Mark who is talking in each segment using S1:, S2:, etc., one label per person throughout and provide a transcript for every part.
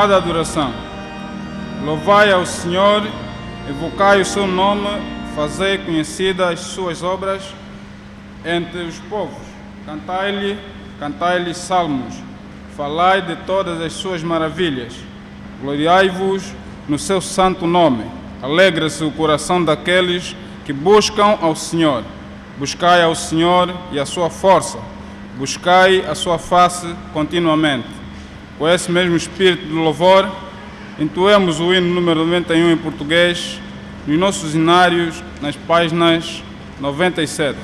S1: chamada adoração. Louvai ao Senhor, evocai o seu nome, fazei conhecidas as suas obras entre os povos. Cantai-lhe salmos, falai de todas as suas maravilhas. Gloriai-vos no seu santo nome. Alegra-se o coração daqueles que buscam ao Senhor. Buscai ao Senhor e a sua força. Buscai a sua face continuamente. Com esse mesmo espírito de louvor, entoemos o hino número 91 em português, nos nossos hinários, nas páginas 97.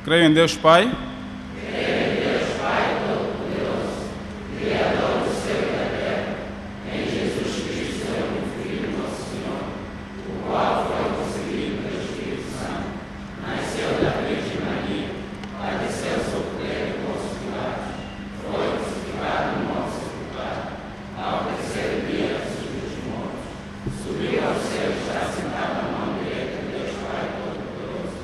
S1: Creio em Deus Pai.
S2: Creio em Deus Pai Todo-Poderoso, Criador do céu e da terra, em Jesus Cristo, seu único Filho, nosso Senhor, o qual foi concebido pelo Espírito Santo, nasceu da Virgem Maria, padeceu sob o poder de Pôncio Pilatos, foi crucificado, morto e sepultado, ao terceiro dia ressuscitou dos mortos, subiu ao céu e está sentado à mão direita de Deus Pai Todo-Poderoso,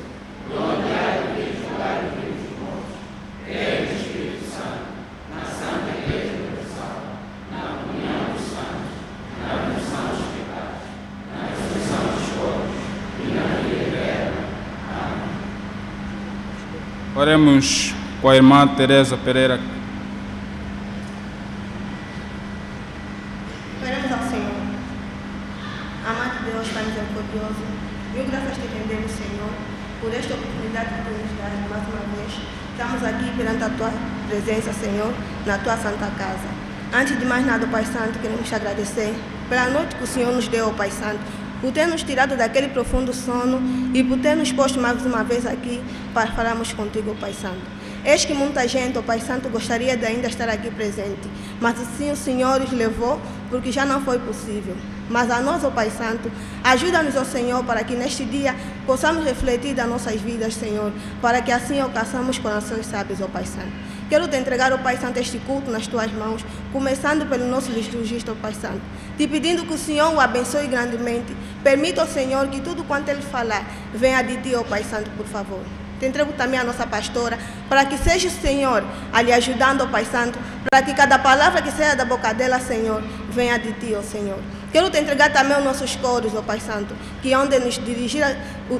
S2: onde há de vir julgar os vivos e os mortos. Creio no Espírito Santo, na Santa Igreja Universal, na comunhão dos santos, na remissão dos pecados, na ressurreição dos corpos e na vida eterna. Amém.
S1: Oremos com a irmã Teresa Pereira.
S3: Oremos ao Senhor. Amado Deus, Pai misericordioso, mil graças te rendemos, Senhor, por esta oportunidade que tu nos dás mais uma vez. Estamos aqui perante a tua presença, Senhor, na tua santa casa. Antes de mais nada, Pai Santo, queremos te agradecer pela noite que o Senhor nos deu, Pai Santo, por ter nos tirado daquele profundo sono e por ter nos posto mais uma vez aqui para falarmos contigo, Pai Santo. Eis que muita gente, ó Pai Santo, gostaria de ainda estar aqui presente, mas assim o Senhor os levou porque já não foi possível. Mas a nós, ó Pai Santo, ajuda-nos, ó Senhor, para que neste dia possamos refletir das nossas vidas, Senhor, para que assim alcançamos corações sábios, ó Pai Santo. Quero te entregar, ó Pai Santo, este culto nas tuas mãos, começando pelo nosso liturgista, ó Pai Santo, te pedindo que o Senhor o abençoe grandemente. Permita, ó Senhor, que tudo quanto ele falar venha de ti, ó Pai Santo, por favor. Te entrego também a nossa pastora, para que seja o Senhor ali ajudando, ó Pai Santo, para que cada palavra que saia da boca dela, Senhor, venha de ti, ó Senhor. Quero te entregar também os nossos coros, ó Pai Santo, que onde nos dirigir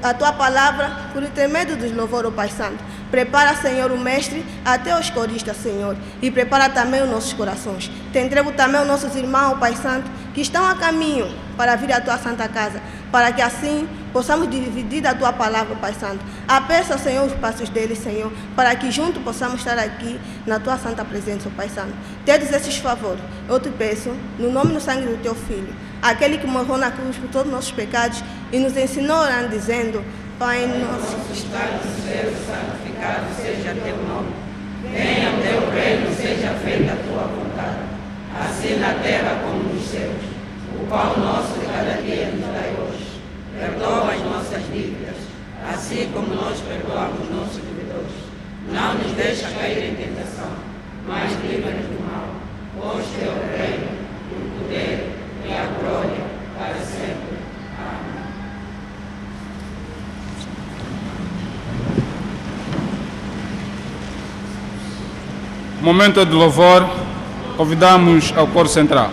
S3: a tua palavra, por intermédio dos louvores, ó Pai Santo. Prepara, Senhor, o mestre até os coristas, Senhor, e prepara também os nossos corações. Te entrego também os nossos irmãos, ó Pai Santo, que estão a caminho para vir à tua santa casa, para que assim possamos dividir a tua palavra, Pai Santo. Aperça, Senhor, os passos deles, Senhor, para que juntos possamos estar aqui na tua santa presença, Pai Santo. Tedes esses favores, eu te peço, no nome e no sangue do teu Filho, aquele que morreu na cruz por todos os nossos pecados e nos ensinou orando, dizendo: Pai nosso
S2: que estás no céu, santificado seja teu nome. Venha teu reino, seja feita a tua vontade, assim na terra como nos céus. O pão nosso de cada dia nos dai hoje. Perdoa as nossas dívidas, assim como nós perdoamos nossos devedores. Não nos deixa cair em tentação, mas livra-nos do mal. Pois teu reino, o poder e a glória para sempre. Amém.
S1: Momento de louvor, convidamos ao coro central.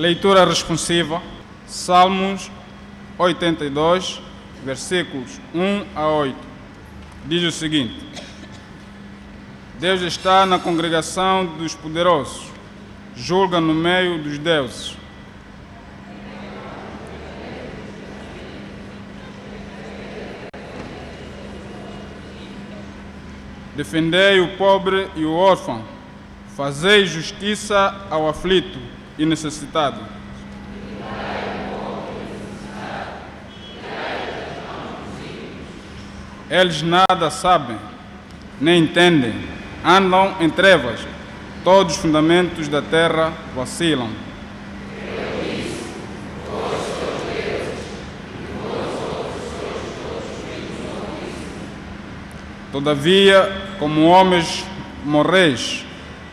S1: Leitura responsiva, Salmos 82, versículos 1 a 8. Diz o seguinte: Deus está na congregação dos poderosos, julga no meio dos deuses. Defendei o pobre e o órfão, fazei justiça ao aflito e necessitado. Eles nada sabem, nem entendem, andam em trevas, todos os fundamentos da terra vacilam. Todavia, como homens morreis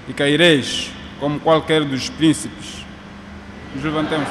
S1: e caireis, como qualquer dos príncipes. Nos levantemos.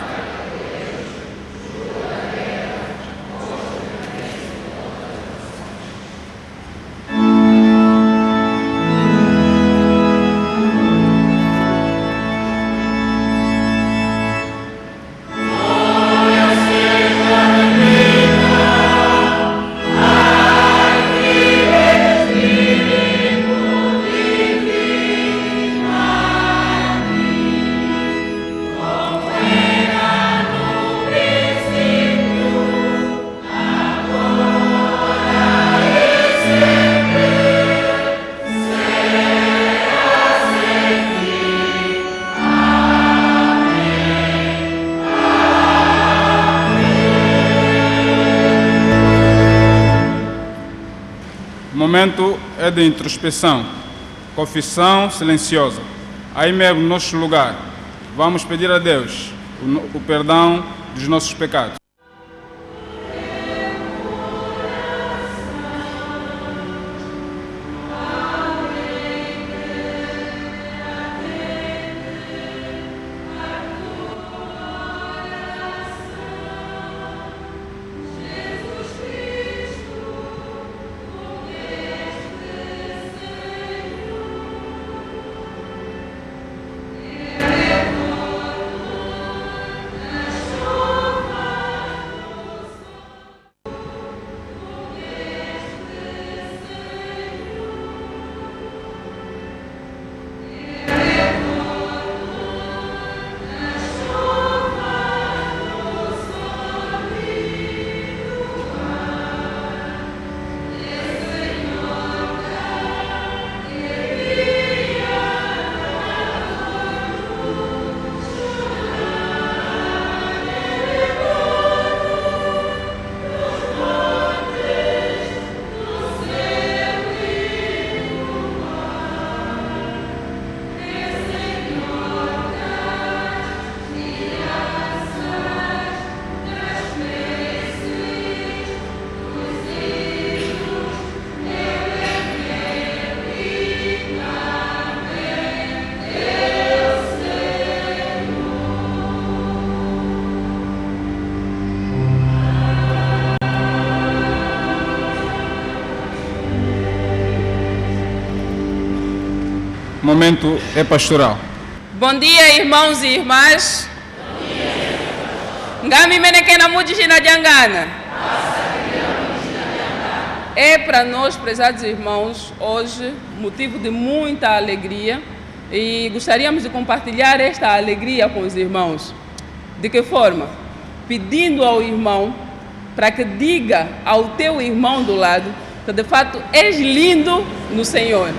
S1: O momento é de introspeção, confissão silenciosa. Aí mesmo, no nosso lugar, vamos pedir a Deus o perdão dos nossos pecados. O momento é pastoral.
S4: Bom dia, irmãos e irmãs. Ngami menekena mujishina jangana. É para nós, prezados irmãos, hoje motivo de muita alegria e gostaríamos de compartilhar esta alegria com os irmãos. De que forma? Pedindo ao irmão para que diga ao teu irmão do lado que de fato és lindo no Senhor.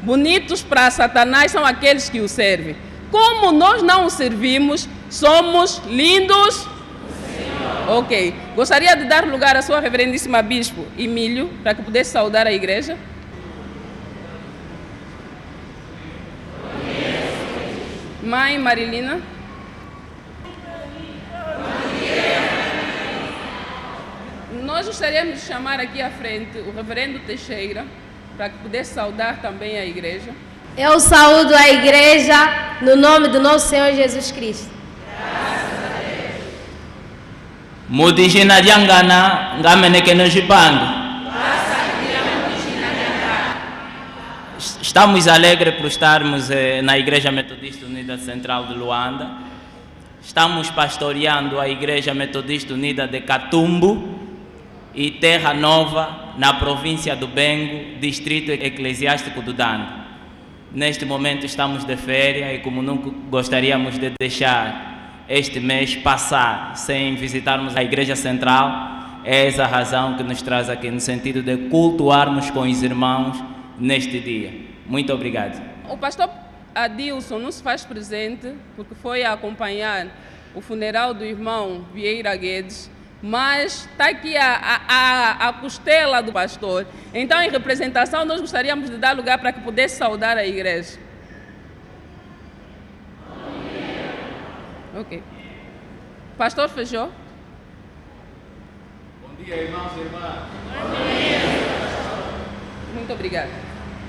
S4: Bonitos para Satanás são aqueles que o servem. Como nós não o servimos, somos lindos? Senhor. Ok. Gostaria de dar lugar à sua reverendíssima bispo Emílio, para que pudesse saudar a igreja. Mãe Marilina. Nós gostaríamos de chamar aqui à frente o reverendo Teixeira, para que pudesse saudar também a igreja.
S5: Eu saúdo a igreja no nome do nosso Senhor Jesus Cristo.
S2: Mudijina diangana ngameneke no jipango. Estamos alegres por estarmos na Igreja Metodista Unida Central de Luanda. Estamos pastoreando a Igreja Metodista Unida de Catumbo e Terra Nova, na província do Bengo, distrito eclesiástico do Dando. Neste momento estamos de férias e, como nunca gostaríamos de deixar este mês passar sem visitarmos a Igreja Central, é essa a razão que nos traz aqui, no sentido de cultuarmos com os irmãos neste dia. Muito obrigado.
S4: O pastor Adilson não se faz presente porque foi a acompanhar o funeral do irmão Vieira Guedes, mas está aqui a costela do pastor. Então, em representação, nós gostaríamos de dar lugar para que pudesse saudar a igreja. Ok. Pastor Feijó.
S1: Bom dia, irmãos e irmãs.
S4: Bom dia. Muito obrigada.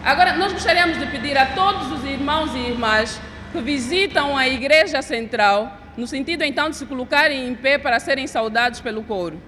S4: Agora, nós gostaríamos de pedir a todos os irmãos e irmãs que visitam a Igreja Central, no sentido então de se colocarem em pé para serem saudados pelo coro.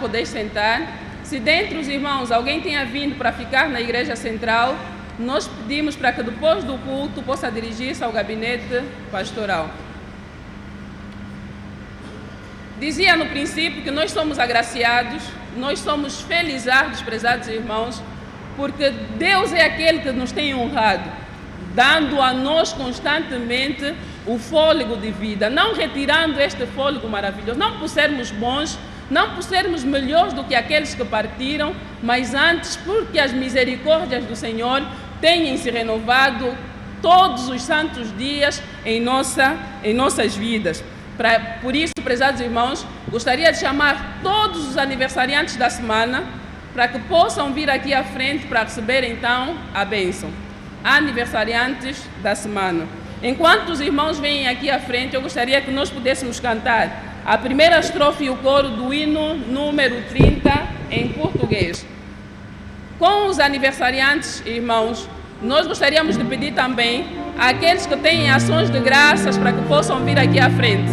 S4: Podeis sentar. Se dentre os irmãos alguém tenha vindo para ficar na Igreja Central, nós pedimos para que depois do culto possa dirigir-se ao gabinete pastoral. Dizia no princípio que nós somos agraciados, nós somos felizardos, prezados irmãos, porque Deus é aquele que nos tem honrado, dando a nós constantemente o fôlego de vida, não retirando este fôlego maravilhoso, não por sermos bons, não por sermos melhores do que aqueles que partiram, mas antes porque as misericórdias do Senhor têm se renovado todos os santos dias em nossas vidas. Por isso, prezados irmãos, gostaria de chamar todos os aniversariantes da semana para que possam vir aqui à frente para receber então a bênção. Aniversariantes da semana. Enquanto os irmãos vêm aqui à frente, eu gostaria que nós pudéssemos cantar a primeira estrofe e o coro do hino número 30 em português. Com os aniversariantes, irmãos, nós gostaríamos de pedir também àqueles que têm ações de graças para que possam vir aqui à frente.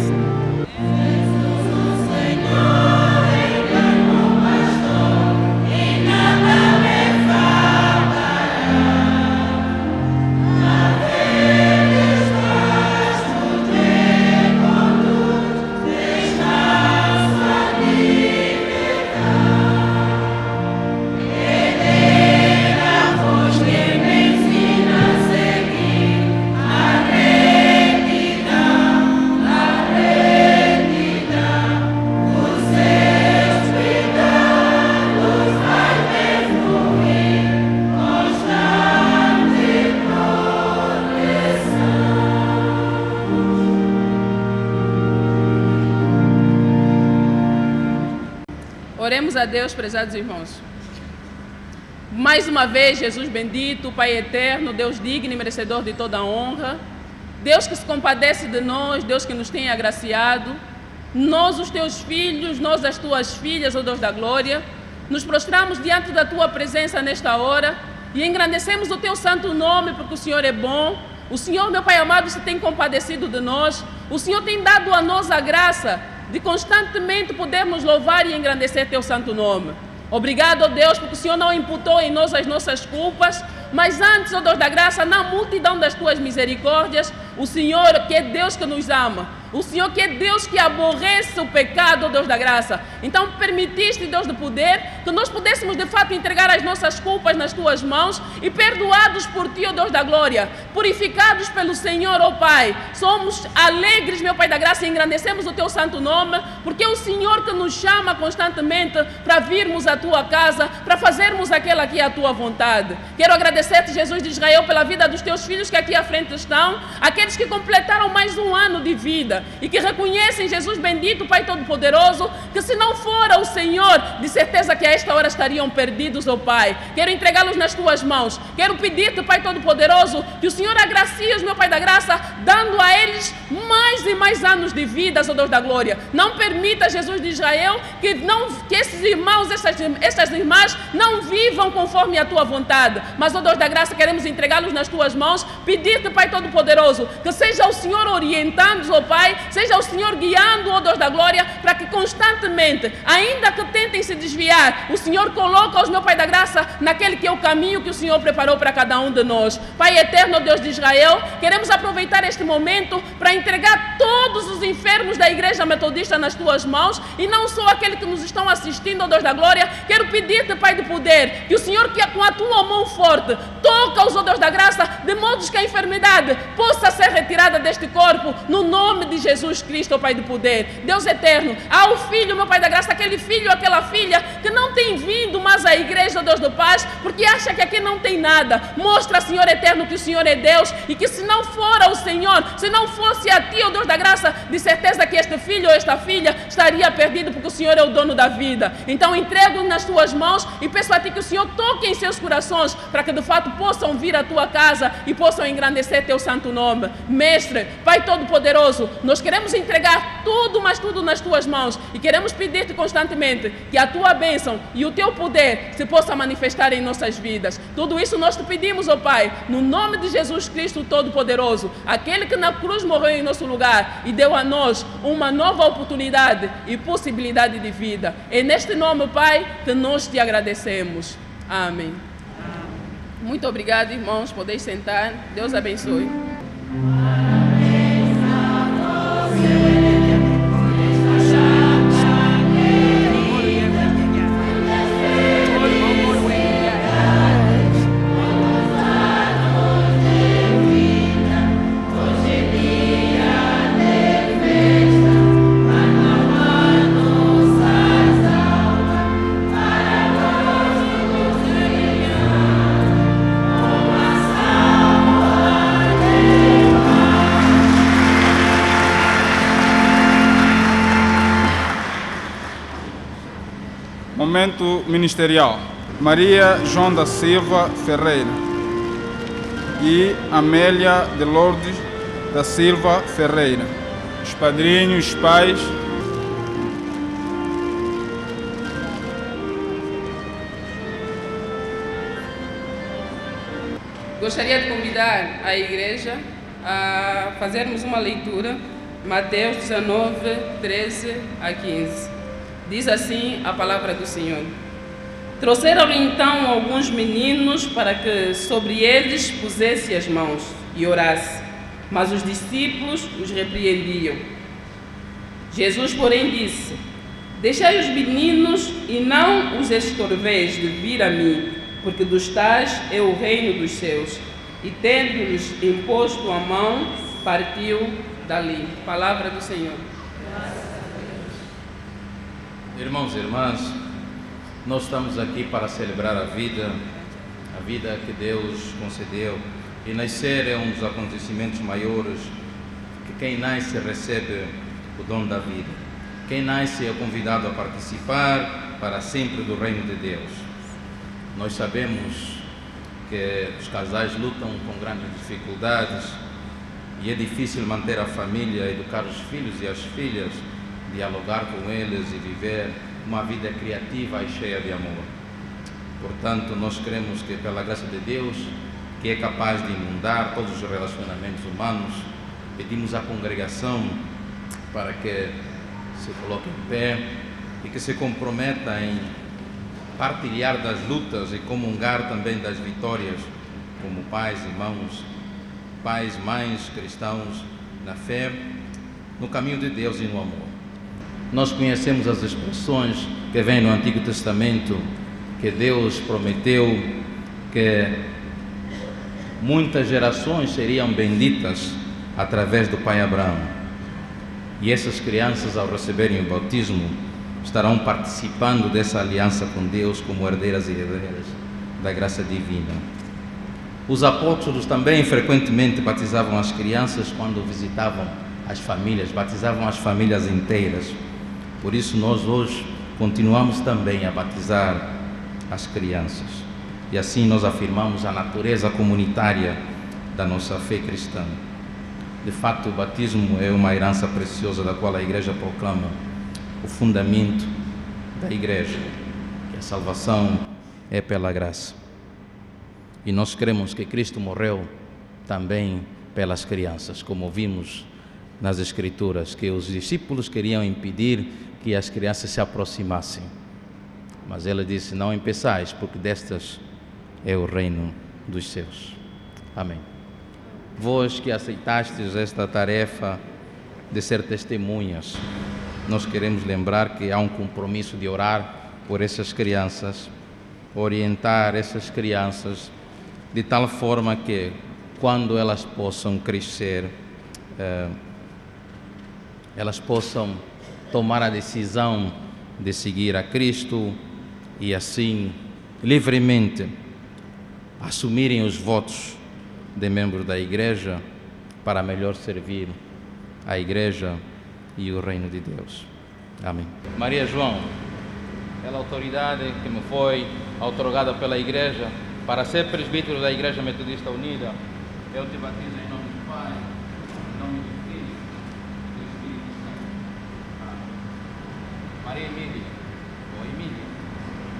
S4: Oremos a Deus, prezados irmãos. Mais uma vez, Jesus bendito, Pai eterno, Deus digno e merecedor de toda a honra, Deus que se compadece de nós, Deus que nos tem agraciado, nós, os teus filhos, nós, as tuas filhas, ó Deus da glória, nos prostramos diante da tua presença nesta hora e engrandecemos o teu santo nome, porque o Senhor é bom. O Senhor, meu Pai amado, se tem compadecido de nós. O Senhor tem dado a nós a graça de constantemente podermos louvar e engrandecer teu santo nome. Obrigado, ó Deus, porque o Senhor não imputou em nós as nossas culpas, mas antes, ó Deus da graça, na multidão das tuas misericórdias, o Senhor, que é Deus que nos ama, O Senhor que é Deus que aborrece o pecado, ó Deus da graça. Então permitiste, Deus do poder, que nós pudéssemos de fato entregar as nossas culpas nas tuas mãos e perdoados por ti, ó Deus da glória, purificados pelo Senhor, ó Pai. Somos alegres, meu Pai da graça, e engrandecemos o teu santo nome, porque é o Senhor que nos chama constantemente para virmos à tua casa, para fazermos aquela que é a tua vontade. Quero agradecer-te, Jesus de Israel, pela vida dos teus filhos que aqui à frente estão, aqueles que completaram mais um ano de vida e que reconhecem, Jesus bendito, Pai Todo-Poderoso, que se não fora o Senhor, de certeza que a esta hora estariam perdidos, ó Pai. Quero entregá-los nas tuas mãos. Quero pedir-te, Pai Todo-Poderoso, que o Senhor agracie-os, meu Pai da graça, dando a eles mais e mais anos de vida, ó Deus da glória. Não permita, Jesus de Israel, que esses irmãos, estas irmãs não vivam conforme a tua vontade, mas, ó Deus da graça, queremos entregá-los nas tuas mãos, pedir-te, Pai Todo-Poderoso, que seja o Senhor orientando-os, ó Pai, seja o Senhor guiando, ó Deus da glória, para que constantemente, ainda que tentem se desviar, o Senhor coloca-os, meu Pai da graça, naquele que é o caminho que o Senhor preparou para cada um de nós. Pai eterno, Deus de Israel, queremos aproveitar este momento para entregar todos os enfermos da Igreja Metodista nas tuas mãos, e não só aqueles que nos estão assistindo, ó Deus da glória. Quero pedir-te, Pai do poder, que o Senhor, que com a tua mão forte, toca-os, ó Deus da graça, de modo que a enfermidade possa ser retirada deste corpo, no nome de Jesus Cristo, ó Pai do poder. Deus eterno, ao filho, meu Pai da graça, aquele filho, aquela filha que não tem vindo mais à igreja, ó Deus da paz, porque acha que aqui não tem nada. Mostra, Senhor eterno, que o Senhor é Deus e que se não fora o Senhor, se não fosse a ti, ó Deus da graça, de certeza que este filho ou esta filha estaria perdido, porque o Senhor é o dono da vida. Então entrego-os nas tuas mãos e peço a ti que o Senhor toque em seus corações, para que de fato possam vir à tua casa e possam engrandecer teu santo nome. Mestre, Pai Todo-Poderoso, nós queremos entregar tudo, mas tudo nas tuas mãos, e queremos pedir-te constantemente que a tua bênção e o teu poder se possa manifestar em nossas vidas. Tudo isso nós te pedimos, ó Pai, no nome de Jesus Cristo Todo-Poderoso, aquele que na cruz morreu em nosso lugar e deu a nós uma nova oportunidade e possibilidade de vida. É neste nome, Pai, que nós te agradecemos. Amém. Muito obrigado, irmãos. Podeis sentar. Deus abençoe.
S1: Momento ministerial. Maria João da Silva Ferreira e Amélia de Lourdes da Silva Ferreira. Os padrinhos, os pais.
S4: Gostaria de convidar a igreja a fazermos uma leitura, Mateus 19, 13 a 15. Diz assim a palavra do Senhor. Trouxeram-lhe então alguns meninos para que sobre eles pusesse as mãos e orasse, mas os discípulos os repreendiam. Jesus, porém, disse: Deixai os meninos e não os estorveis de vir a mim, porque dos tais é o reino dos céus. E tendo-lhes imposto a mão, partiu dali. Palavra do Senhor.
S6: Irmãos e irmãs, nós estamos aqui para celebrar a vida que Deus concedeu. E nascer é um dos acontecimentos maiores, que quem nasce recebe o dom da vida. Quem nasce é convidado a participar para sempre do reino de Deus. Nós sabemos que os casais lutam com grandes dificuldades e é difícil manter a família, educar os filhos e as filhas, dialogar com eles e viver uma vida criativa e cheia de amor. Portanto, nós queremos que, pela graça de Deus, que é capaz de inundar todos os relacionamentos humanos, pedimos à congregação para que se coloque em pé e que se comprometa em partilhar das lutas e comungar também das vitórias, como pais, irmãos, pais, mães cristãos na fé, no caminho de Deus e no amor. Nós conhecemos as expressões que vêm no Antigo Testamento, que Deus prometeu que muitas gerações seriam benditas através do pai Abraão. E essas crianças, ao receberem o batismo, estarão participando dessa aliança com Deus como herdeiras e herdeiras da graça divina. Os apóstolos também frequentemente batizavam as crianças quando visitavam as famílias, batizavam as famílias inteiras. Por isso nós hoje continuamos também a batizar as crianças. E assim nós afirmamos a natureza comunitária da nossa fé cristã. De fato, o batismo é uma herança preciosa da qual a Igreja proclama o fundamento da Igreja, que a salvação é pela graça. E nós cremos que Cristo morreu também pelas crianças, como vimos nas Escrituras, que os discípulos queriam impedir que as crianças se aproximassem. Mas ele disse: não impeçais, porque destas é o reino dos céus. Amém. Vós que aceitastes esta tarefa de ser testemunhas, nós queremos lembrar que há um compromisso de orar por essas crianças, orientar essas crianças de tal forma que, quando elas possam crescer, elas possam tomar a decisão de seguir a Cristo e assim livremente assumirem os votos de membro da Igreja para melhor servir a Igreja e o reino de Deus. Amém. Maria João, ela é a autoridade que me foi outorgada pela Igreja para ser presbítero da Igreja Metodista Unida. Eu te batizo em nome do Pai, em nome do Filho e do Espírito Santo. Maria Emília, ou Emília,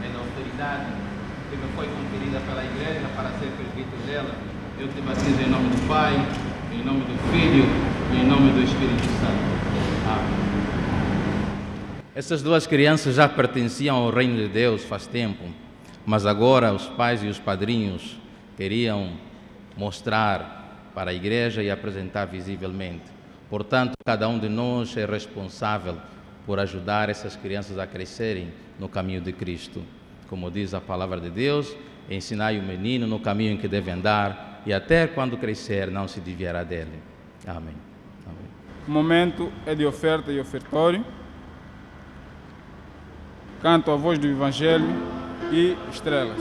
S6: é da autoridade que me foi conferida pela Igreja para ser presbítero dela. Eu te batizo em nome do Pai, em nome do Filho e em nome do Espírito Santo. Amém. Essas duas crianças já pertenciam ao reino de Deus faz tempo, mas agora os pais e os padrinhos queriam mostrar para a Igreja e apresentar visivelmente. Portanto, cada um de nós é responsável por ajudar essas crianças a crescerem no caminho de Cristo. Como diz a palavra de Deus, ensinai o menino no caminho em que deve andar, e até quando crescer não se desviará dele. Amém. Amém.
S1: O momento é de oferta e ofertório. Canto a voz do Evangelho e estrelas.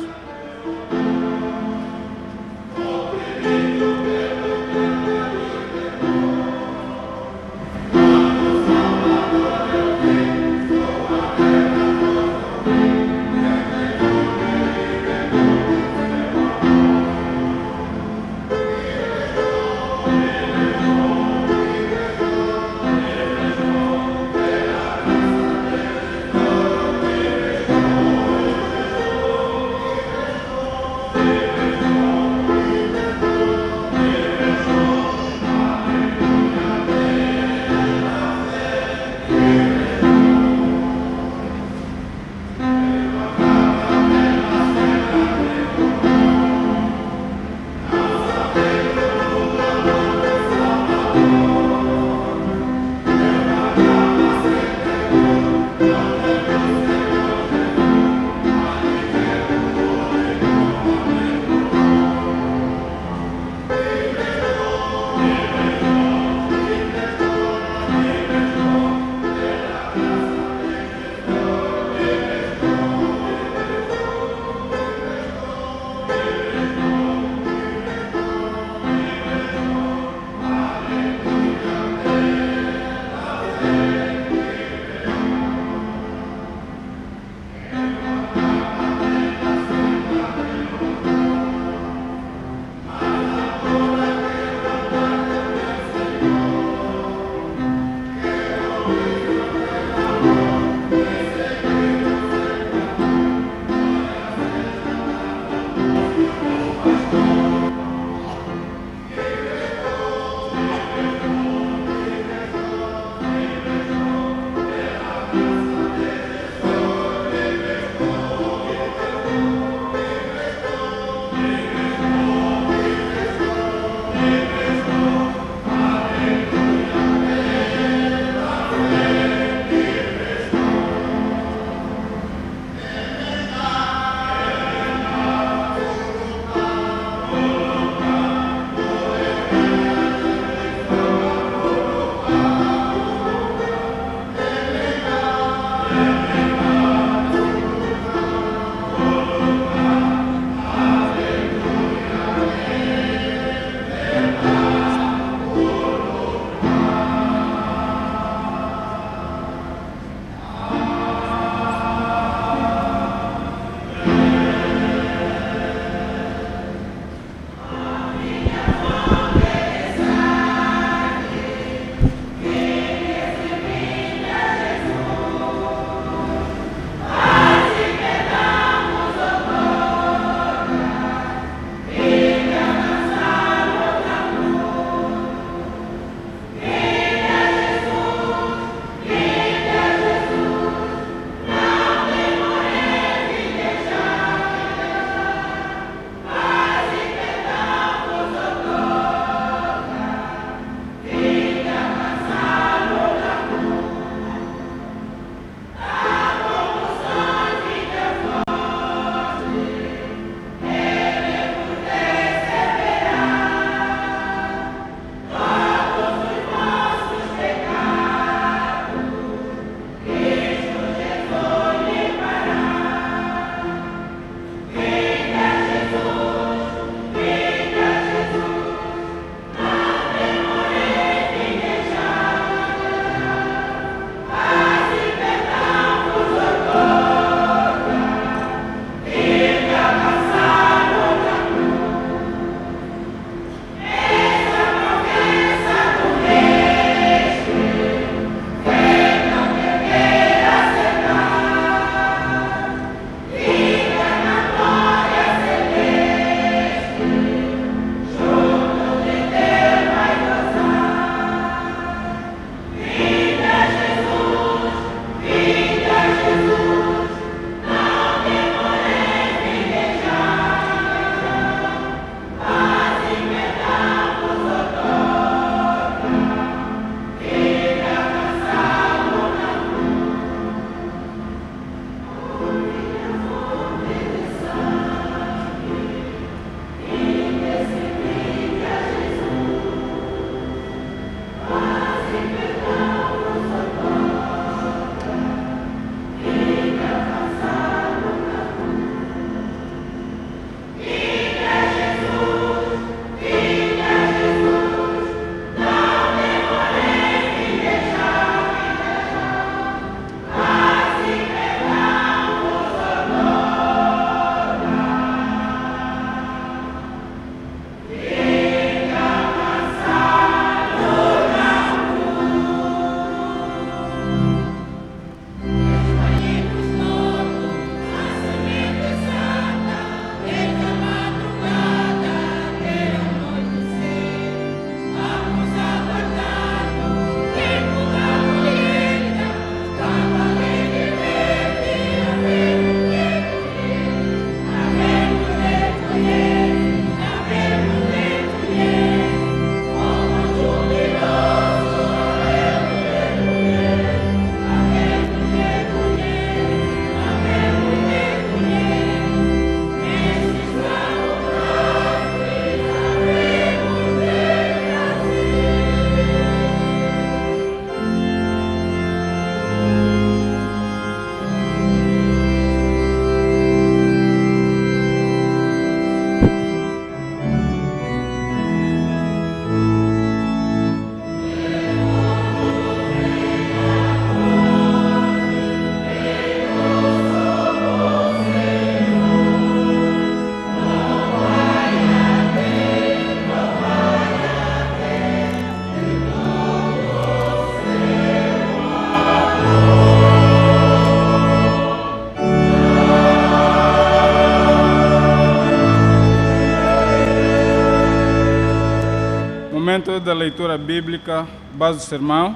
S1: Momento da leitura bíblica, base do sermão.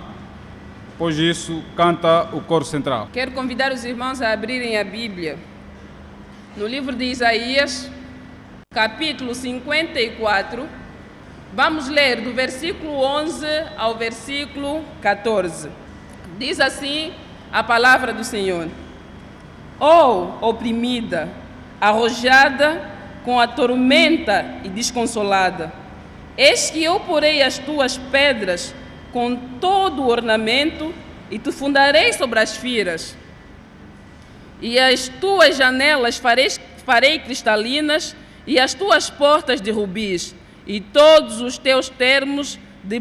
S1: Após isso, canta o coro central.
S4: Quero convidar os irmãos a abrirem a Bíblia no livro de Isaías, capítulo 54. Vamos ler do versículo 11 ao versículo 14. Diz assim a palavra do Senhor: Oh, oprimida, arrojada com a tormenta e desconsolada, eis que eu porei as tuas pedras com todo o ornamento e te fundarei sobre as firas. E as tuas janelas farei cristalinas e as tuas portas de rubis e todos os teus termos de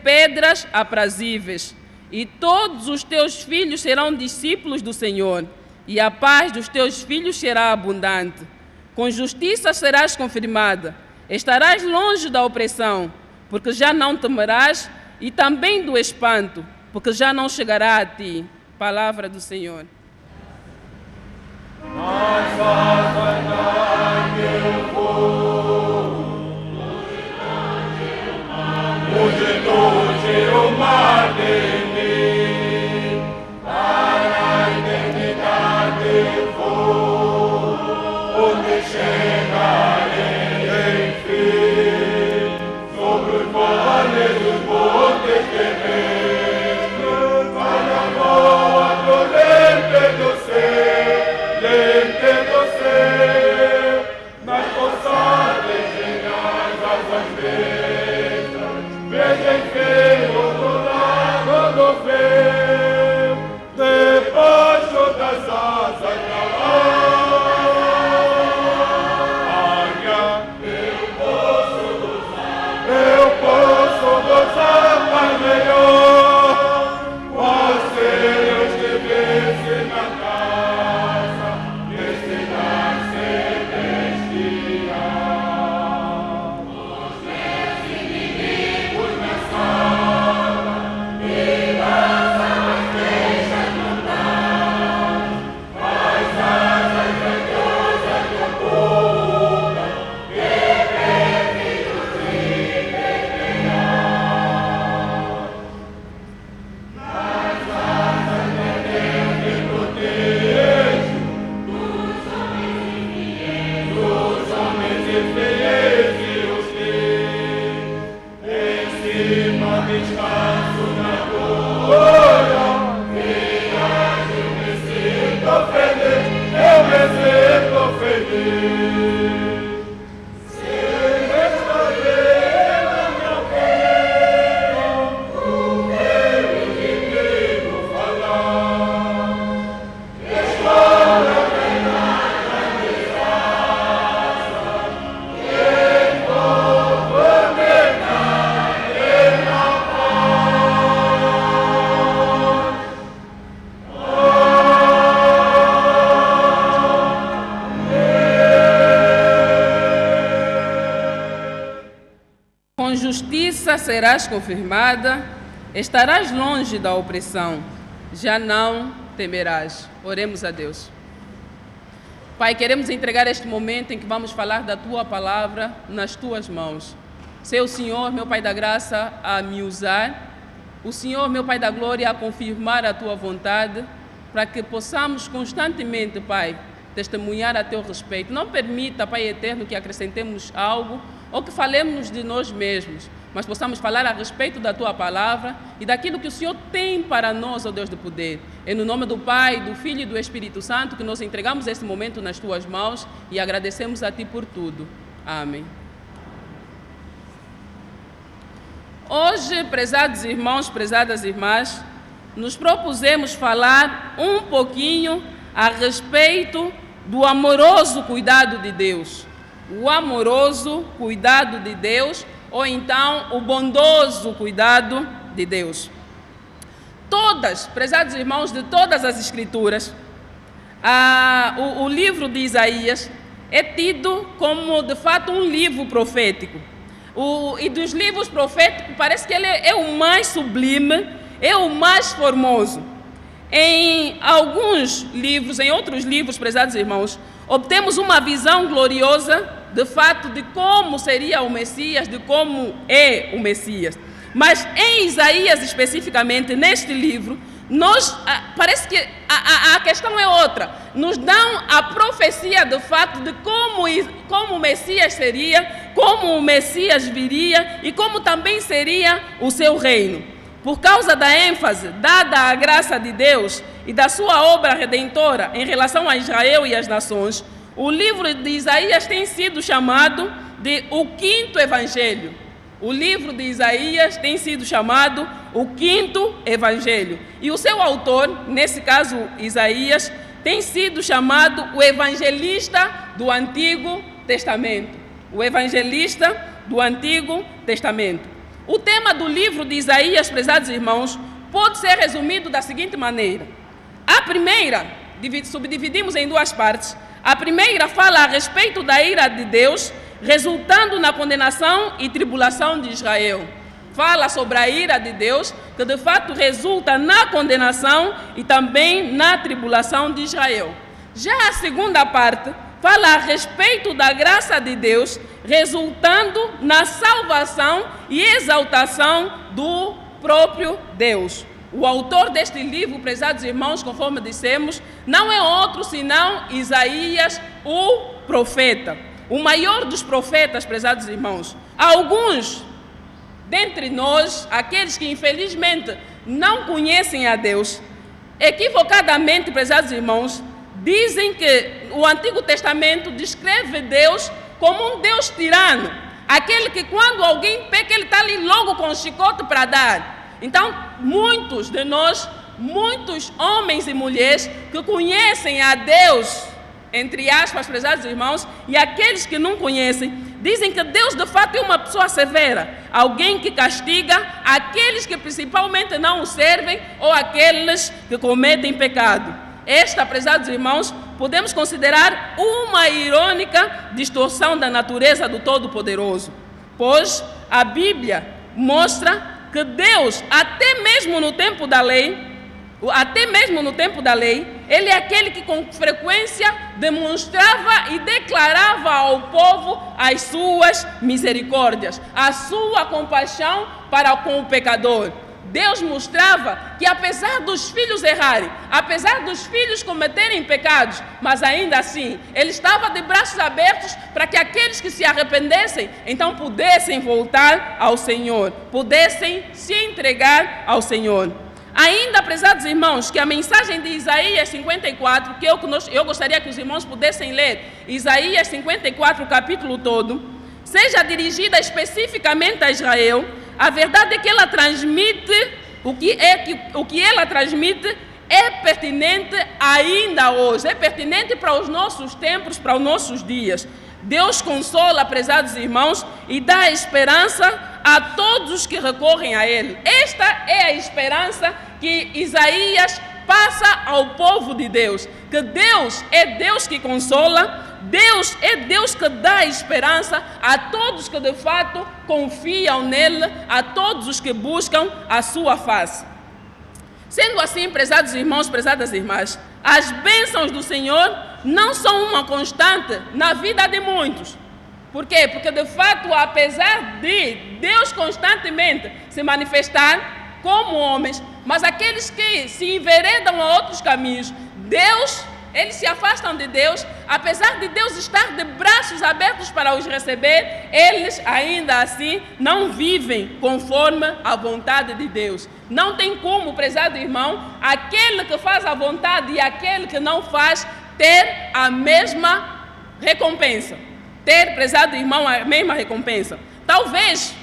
S4: pedras aprazíveis. E todos os teus filhos serão discípulos do Senhor, e a paz dos teus filhos será abundante. Com justiça serás confirmada, estarás longe da opressão, porque já não temerás, e também do espanto, porque já não chegará a ti. Palavra do Senhor.
S2: Mas faz andar teu povo, longe o mar de mim, para a eternidade vou, onde chegarei enfim, sobre os vales dos montes terrenos, para a voa dolente do céu, lente do céu.
S4: promessa serás confirmada, estarás longe da opressão, já não temerás. Oremos a Deus. Pai, queremos entregar este momento em que vamos falar da Tua palavra nas Tuas mãos. Seja o Senhor, meu Pai da graça, a me usar, o Senhor, meu Pai da glória, a confirmar a Tua vontade, para que possamos constantemente, Pai, testemunhar a Teu respeito. Não permita, Pai eterno, que acrescentemos algo ou que falemos de nós mesmos, mas possamos falar a respeito da Tua palavra e daquilo que o Senhor tem para nós, ó Deus de poder. É no nome do Pai, do Filho e do Espírito Santo que nós entregamos este momento nas Tuas mãos e agradecemos a Ti por tudo. Amém. Hoje, prezados irmãos, prezadas irmãs, nos propusemos falar um pouquinho a respeito do amoroso cuidado de Deus. O amoroso cuidado de Deus, ou então o bondoso cuidado de Deus. Todas, prezados irmãos, de todas as Escrituras, o livro de Isaías é tido como, de fato, um livro profético. E dos livros proféticos, parece que ele é o mais sublime, é o mais formoso. Em alguns livros, em outros livros, prezados irmãos, obtemos uma visão gloriosa, de fato, de como seria o Messias, de como é o Messias. Mas em Isaías, especificamente, neste livro, parece que a questão é outra. Nos dão a profecia, de fato, de como o Messias seria, como o Messias viria e como também seria o seu reino. Por causa da ênfase dada à graça de Deus e da sua obra redentora em relação a Israel e as nações, o livro de Isaías tem sido chamado de o quinto evangelho. O livro de Isaías tem sido chamado o quinto evangelho. E o seu autor, nesse caso Isaías, tem sido chamado o evangelista do Antigo Testamento. O evangelista do Antigo Testamento. O tema do livro de Isaías, prezados irmãos, pode ser resumido da seguinte maneira. A primeira, subdividimos em duas partes. A primeira fala a respeito da ira de Deus, resultando na condenação e tribulação de Israel. Fala sobre a ira de Deus, que de fato resulta na condenação e também na tribulação de Israel. Já a segunda parte fala a respeito da graça de Deus, resultando na salvação e exaltação do próprio Deus. O autor deste livro, prezados irmãos, conforme dissemos, não é outro senão Isaías, o profeta. O maior dos profetas, prezados irmãos. Alguns dentre nós, aqueles que infelizmente não conhecem a Deus, equivocadamente, prezados irmãos, dizem que o Antigo Testamento descreve Deus como um Deus tirano. Aquele que quando alguém peca, ele está ali logo com o chicote para dar. Então, muitos de nós, muitos homens e mulheres que conhecem a Deus, entre aspas, prezados irmãos, e aqueles que não conhecem, dizem que Deus de fato é uma pessoa severa, alguém que castiga aqueles que principalmente não o servem ou aqueles que cometem pecado. Esta, prezados irmãos, podemos considerar uma irônica distorção da natureza do Todo-Poderoso, pois a Bíblia mostra que Deus, até mesmo no tempo da lei, ele é aquele que com frequência demonstrava e declarava ao povo as suas misericórdias, a sua compaixão para com o pecador. Deus mostrava que apesar dos filhos errarem, apesar dos filhos cometerem pecados, mas ainda assim, Ele estava de braços abertos para que aqueles que se arrependessem, então pudessem voltar ao Senhor, pudessem se entregar ao Senhor. Ainda, prezados irmãos, que a mensagem de Isaías 54, que eu gostaria que os irmãos pudessem ler, Isaías 54, o capítulo todo, seja dirigida especificamente a Israel. A verdade é que ela transmite, o que ela transmite é pertinente ainda hoje, é pertinente para os nossos tempos, para os nossos dias. Deus consola, prezados irmãos, e dá esperança a todos os que recorrem a Ele. Esta é a esperança que Isaías passa ao povo de Deus, que Deus é Deus que consola, Deus é Deus que dá esperança a todos que de fato confiam nele, a todos os que buscam a sua face. Sendo assim, prezados irmãos, prezadas irmãs, as bênçãos do Senhor não são uma constante na vida de muitos. Por quê? Porque de fato, apesar de Deus constantemente se manifestar como homens, mas aqueles que se enveredam a outros caminhos, eles se afastam de Deus, apesar de Deus estar de braços abertos para os receber, eles ainda assim não vivem conforme a vontade de Deus. Não tem como, prezado irmão, aquele que faz a vontade e aquele que não faz ter a mesma recompensa. Ter, prezado irmão, a mesma recompensa. Talvez,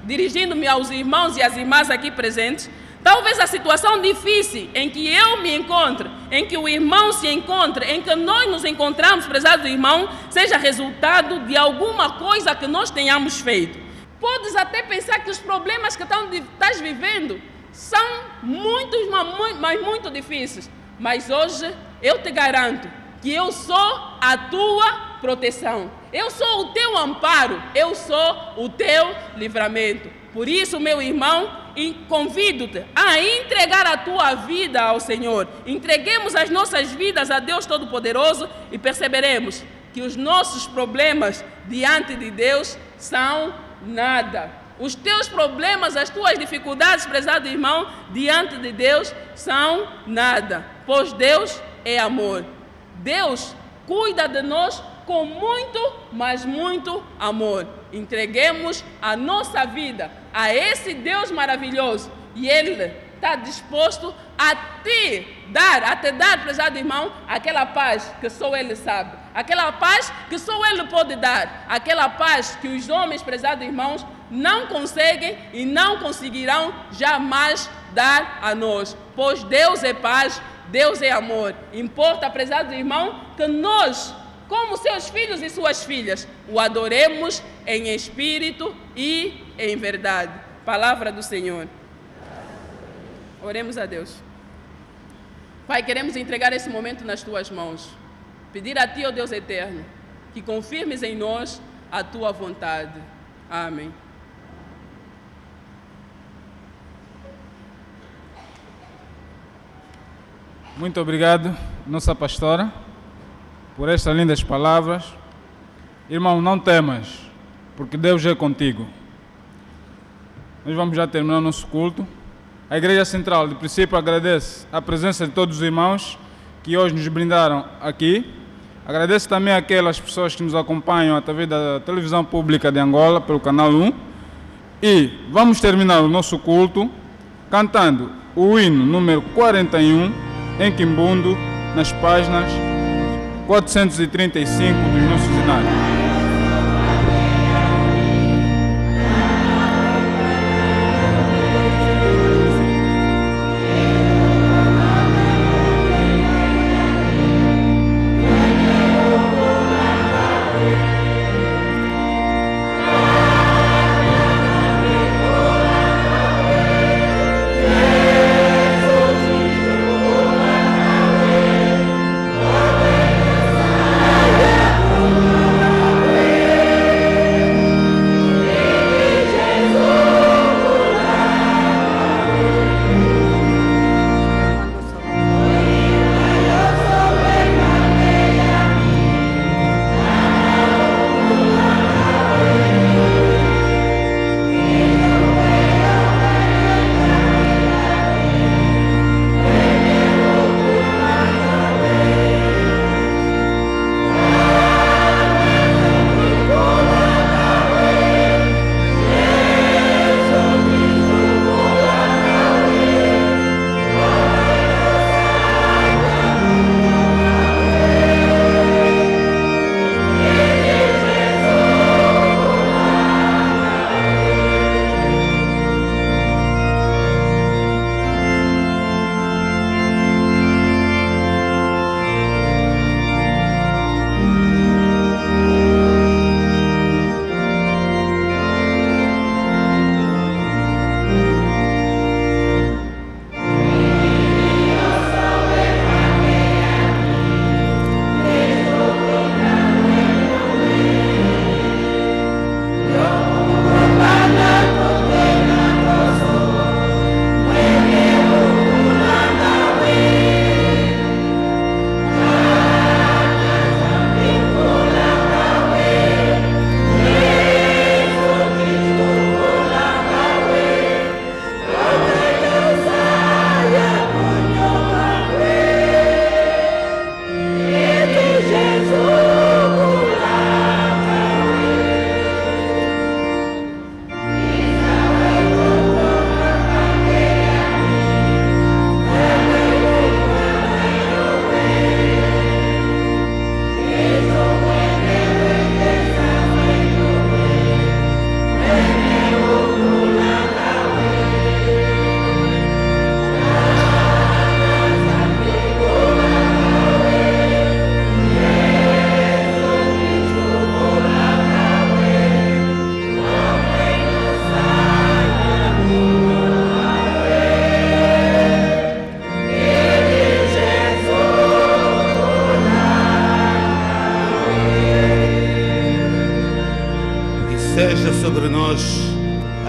S4: dirigindo-me aos irmãos e às irmãs aqui presentes, talvez a situação difícil em que eu me encontro, em que o irmão se encontra, em que nós nos encontramos, prezado irmão, seja resultado de alguma coisa que nós tenhamos feito. Podes até pensar que os problemas que estás vivendo são muitos, mas muito difíceis. Mas hoje eu te garanto que eu sou a tua proteção. Eu sou o teu amparo. Eu sou o teu livramento. Por isso, meu irmão, convido-te a entregar a tua vida ao Senhor. Entreguemos as nossas vidas a Deus Todo-Poderoso e perceberemos que os nossos problemas diante de Deus são nada. Os teus problemas, as tuas dificuldades, prezado irmão, diante de Deus são nada. Pois Deus é amor. Deus cuida de nós com muito, mas muito amor. Entreguemos a nossa vida a esse Deus maravilhoso e Ele está disposto a te dar, prezado irmão, aquela paz que só Ele sabe, aquela paz que só Ele pode dar, aquela paz que os homens, prezados irmãos, não conseguem e não conseguirão jamais dar a nós, pois Deus é paz, Deus é amor. Importa, prezado irmão, que nós, como seus filhos e suas filhas, o adoremos em espírito e em verdade. Palavra do Senhor. Oremos a Deus. Pai, queremos entregar esse momento nas tuas mãos. Pedir a ti, ó Deus eterno, que confirmes em nós a tua vontade. Amém.
S1: Muito obrigado, nossa pastora, por estas lindas palavras. Irmão, não temas, porque Deus é contigo. Nós vamos já terminar o nosso culto. A Igreja Central, de princípio, agradece a presença de todos os irmãos que hoje nos brindaram aqui. Agradece também aquelas pessoas que nos acompanham através da televisão pública de Angola, pelo canal 1. E vamos terminar o nosso culto cantando o hino número 41, em Quimbundo, nas páginas 435 dos nossos hinários.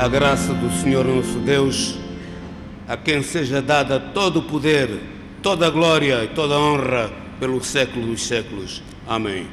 S7: a graça do Senhor nosso Deus, a quem seja dada todo o poder, toda a glória e toda a honra pelo século dos séculos. Amém.